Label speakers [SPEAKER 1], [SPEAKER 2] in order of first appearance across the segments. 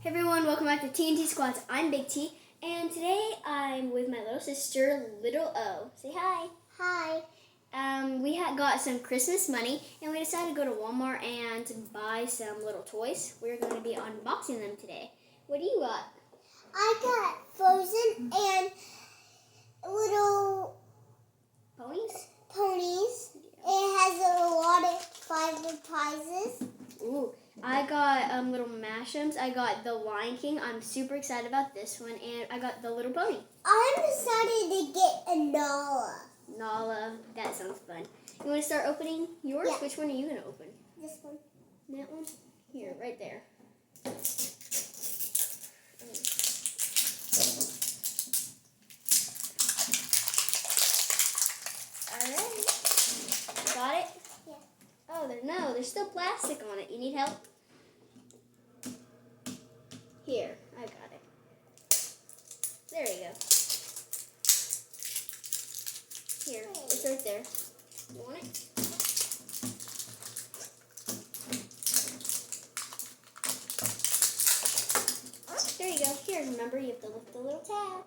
[SPEAKER 1] Hey everyone, welcome back to TNT Squads. I'm Big T, and today I'm with my little sister, Little O. Say hi.
[SPEAKER 2] Hi.
[SPEAKER 1] We got some Christmas money, and we decided to go to Walmart and buy some little toys. We're going to be unboxing them today. What do you got?
[SPEAKER 2] I got Frozen and little
[SPEAKER 1] Ponies?
[SPEAKER 2] ponies. It has a lot of 5 prizes.
[SPEAKER 1] Ooh, I got little Mashems. I got the Lion King. I'm super excited about this one, and I got the Little Pony.
[SPEAKER 2] I'm excited to get a Nala.
[SPEAKER 1] Nala, that sounds fun. You want to start opening yours?
[SPEAKER 2] Yeah.
[SPEAKER 1] Which one are you going to open?
[SPEAKER 2] This one.
[SPEAKER 1] That one? Here, right there. Alright. Got it?
[SPEAKER 2] Yeah.
[SPEAKER 1] Oh, there's still plastic on it. You need help? Here, I got it. There you go. Here, it's right there. You want it? There you go. Here, remember, you have to lift the little tab.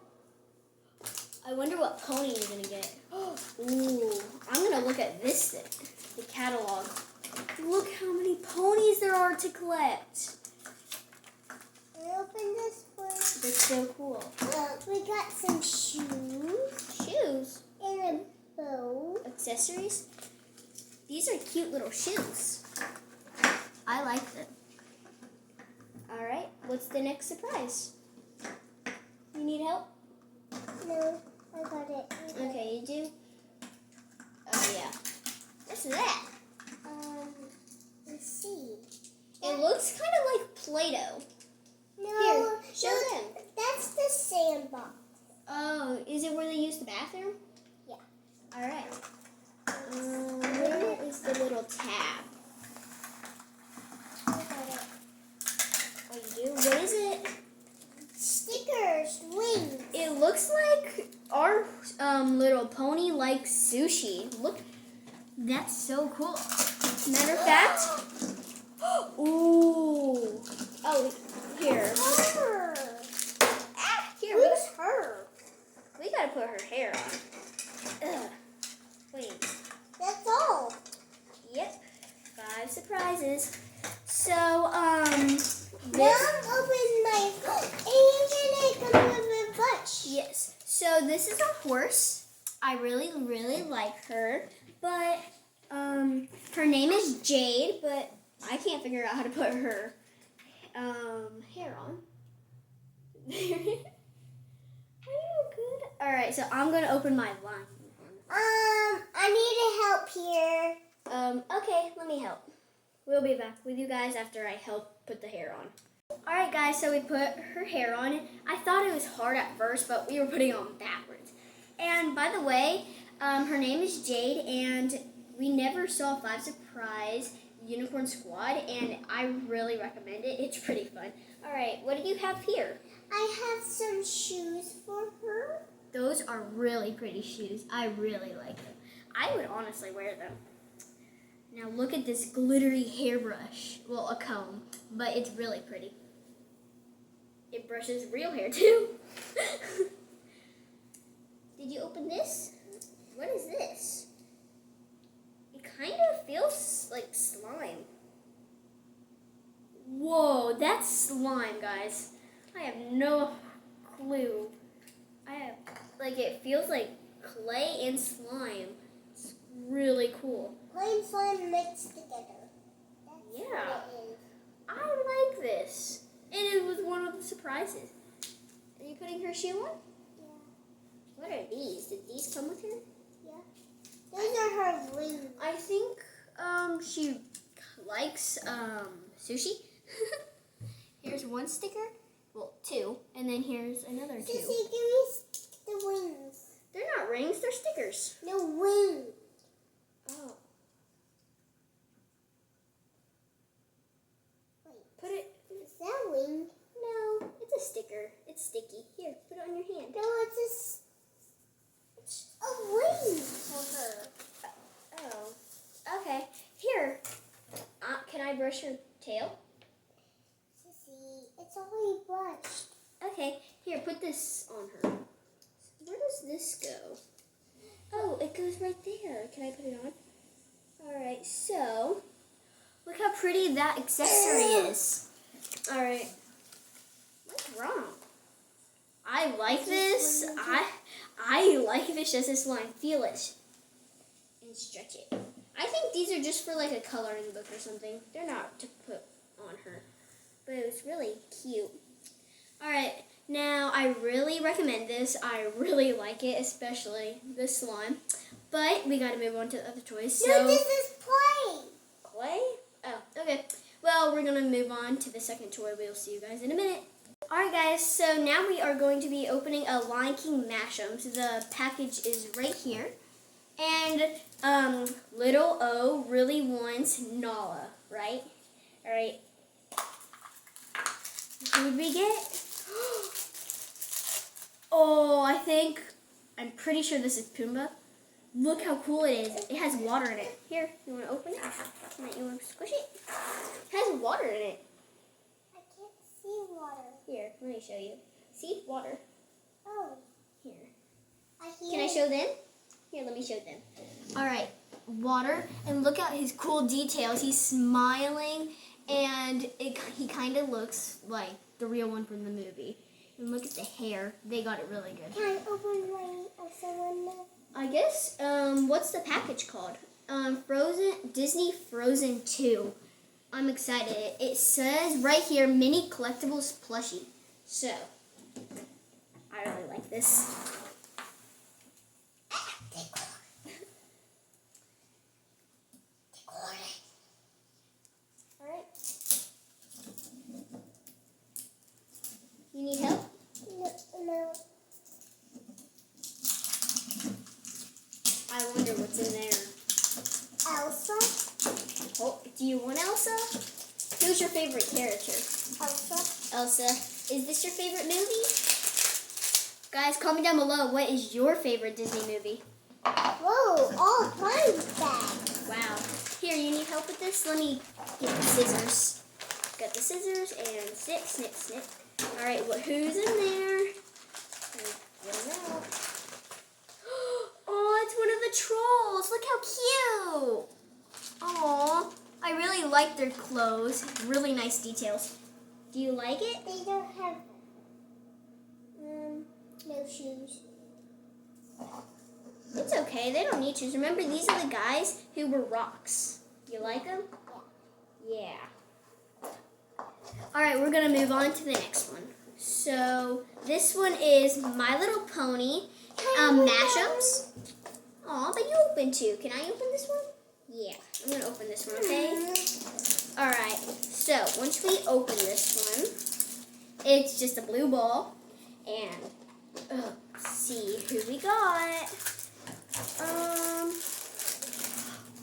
[SPEAKER 1] I wonder what pony you're going to get. Ooh, I'm going to look at this thing, the catalog. Look how many ponies there are to collect.
[SPEAKER 2] I open this one.
[SPEAKER 1] They're so cool.
[SPEAKER 2] We got some shoes
[SPEAKER 1] Shoes?
[SPEAKER 2] and a bow.
[SPEAKER 1] Accessories? These are cute little shoes. I like them. Alright, what's the next surprise? You need help?
[SPEAKER 2] No, I got it.
[SPEAKER 1] Okay, you do? Oh, yeah. What's that?
[SPEAKER 2] Let's see.
[SPEAKER 1] It looks kind of like Play-Doh.
[SPEAKER 2] No,
[SPEAKER 1] Here, show
[SPEAKER 2] no,
[SPEAKER 1] them.
[SPEAKER 2] That's the sandbox.
[SPEAKER 1] Oh, is it where they use the bathroom?
[SPEAKER 2] Yeah.
[SPEAKER 1] Alright. Where is the little tab?
[SPEAKER 2] I got it.
[SPEAKER 1] Oh, you do? What is it?
[SPEAKER 2] Stickers, wings.
[SPEAKER 1] It looks like our little pony likes sushi. Look, that's so cool. Matter of fact, ooh. Oh, here.
[SPEAKER 2] Her.
[SPEAKER 1] Here,
[SPEAKER 2] Who's her?
[SPEAKER 1] we gotta put her hair on. Ugh. Wait.
[SPEAKER 2] That's all.
[SPEAKER 1] Yep. 5 surprises. So, this.
[SPEAKER 2] Now I'm opening my and it comes with a bunch.
[SPEAKER 1] Yes. So this is a horse. I really, really like her, but her name is Jade, but I can't figure out how to put her hair on. Are you good? All right. So I'm gonna open my line.
[SPEAKER 2] I need help here.
[SPEAKER 1] Okay. Let me help. We'll be back with you guys after I help put the hair on. Alright guys, so we put her hair on. I thought it was hard at first, but we were putting it on backwards. And by the way, her name is Jade, and we never saw 5 Surprise Unicorn Squad, and I really recommend it. It's pretty fun. Alright, what do you have here?
[SPEAKER 2] I have some shoes for her.
[SPEAKER 1] Those are really pretty shoes. I really like them. I would honestly wear them. Now look at this glittery hairbrush. Well, a comb, but it's really pretty. It brushes real hair too. Did you open this? What is this? It kind of feels like slime. Whoa, that's slime, guys. I have no clue. It feels like clay and slime. It's really cool.
[SPEAKER 2] Clay and slime mixed together. That's
[SPEAKER 1] Yeah.
[SPEAKER 2] what it is.
[SPEAKER 1] I like this. And it was one of the surprises. Are you putting her shoe on?
[SPEAKER 2] Yeah.
[SPEAKER 1] What are these? Did these come with her?
[SPEAKER 2] Yeah. Those are her wings.
[SPEAKER 1] I think she likes sushi. Here's one sticker. Well, 2. And then here's another 2.
[SPEAKER 2] Sissy, give me the wings.
[SPEAKER 1] They're not rings, they're stickers.
[SPEAKER 2] No wings.
[SPEAKER 1] Oh.
[SPEAKER 2] Wait.
[SPEAKER 1] Put it.
[SPEAKER 2] Is that a wing?
[SPEAKER 1] No, it's a sticker. It's sticky. Here, put it on your hand.
[SPEAKER 2] No, it's a wing for her.
[SPEAKER 1] Oh. Okay. Here. Can I brush her tail?
[SPEAKER 2] Sissy, it's only finished.
[SPEAKER 1] Okay, here, put this on her. Where does this go? Oh, it goes right there. Can I put it on? Alright, so, look how pretty that accessory is. Alright. What's wrong? I like this. I like if it's just a slime. Feel it. And stretch it. I think these are just for like a coloring book or something. They're not to put on her. But it was really cute. Alright, now I really recommend this. I really like it, especially the slime. But we gotta move on to the other toys. So,
[SPEAKER 2] no, this is play.
[SPEAKER 1] Clay? Oh, okay. Well, we're gonna move on to the second toy. We'll see you guys in a minute. Alright guys, so now we are going to be opening a Lion King mashup. So the package is right here. And little O really wants Nala, right? Alright. Who would we get? Oh, I'm pretty sure this is Pumbaa. Look how cool it is. It has water in it. Here, you want to open it? You want to squish it? It has water in it.
[SPEAKER 2] I can't see water.
[SPEAKER 1] Here, let me show you. See? Water.
[SPEAKER 2] Oh.
[SPEAKER 1] Here.
[SPEAKER 2] Can
[SPEAKER 1] I show them? Here, let me show them. Alright, water. And look at his cool details. He's smiling, and he kind of looks like the real one from the movie. And look at the hair. They got it really good.
[SPEAKER 2] Can I open my one?
[SPEAKER 1] I guess, what's the package called? Disney Frozen 2. I'm excited. It says right here, mini collectibles plushie. So, I really like this. Alright. You need help?
[SPEAKER 2] No.
[SPEAKER 1] I wonder what's in there.
[SPEAKER 2] Elsa?
[SPEAKER 1] Oh, do you want Elsa? Who's your favorite character?
[SPEAKER 2] Elsa?
[SPEAKER 1] Elsa. Is this your favorite movie? Guys, comment down below, what is your favorite Disney movie?
[SPEAKER 2] Whoa, all kinds back.
[SPEAKER 1] Wow. Here, you need help with this? Let me get the scissors. Got the scissors and snip, snip, snip. Alright, who's in there? Get them out. Oh, it's one of the trolls. Look how cute. Aw, I really like their clothes. Really nice details. Do you like it?
[SPEAKER 2] They don't have no shoes.
[SPEAKER 1] It's okay. They don't need shoes. Remember, these are the guys who were rocks. You like them? Yeah. All right, we're going to move on to the next one. So this one is My Little Pony mashups. Aw, but you open two. Can I open this one? Yeah, I'm going to open this one, okay? All right, so once we open this one, it's just a blue ball. And let's see who we got.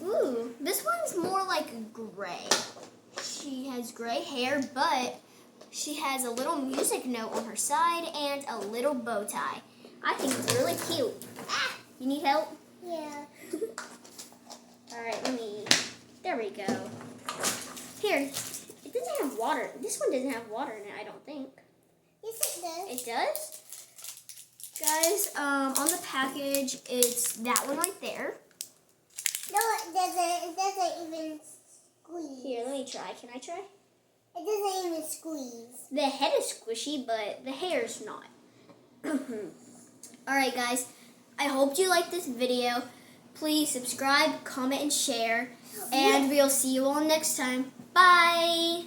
[SPEAKER 1] Ooh, this one's more like gray. She has gray hair, but she has a little music note on her side and a little bow tie. I think it's really cute. Ah, you need help?
[SPEAKER 2] Yeah.
[SPEAKER 1] All right, there we go. Here, it doesn't have water. This one doesn't have water in it, I don't think.
[SPEAKER 2] Yes, it does.
[SPEAKER 1] It does? Guys, on the package, it's that one right there.
[SPEAKER 2] No, it doesn't. It doesn't even squeeze.
[SPEAKER 1] Here, let me try. Can I try?
[SPEAKER 2] It doesn't even squeeze.
[SPEAKER 1] The head is squishy, but the hair's not. Alright, guys. I hope you liked this video. Please subscribe, comment, and share. And we'll see you all next time. Bye!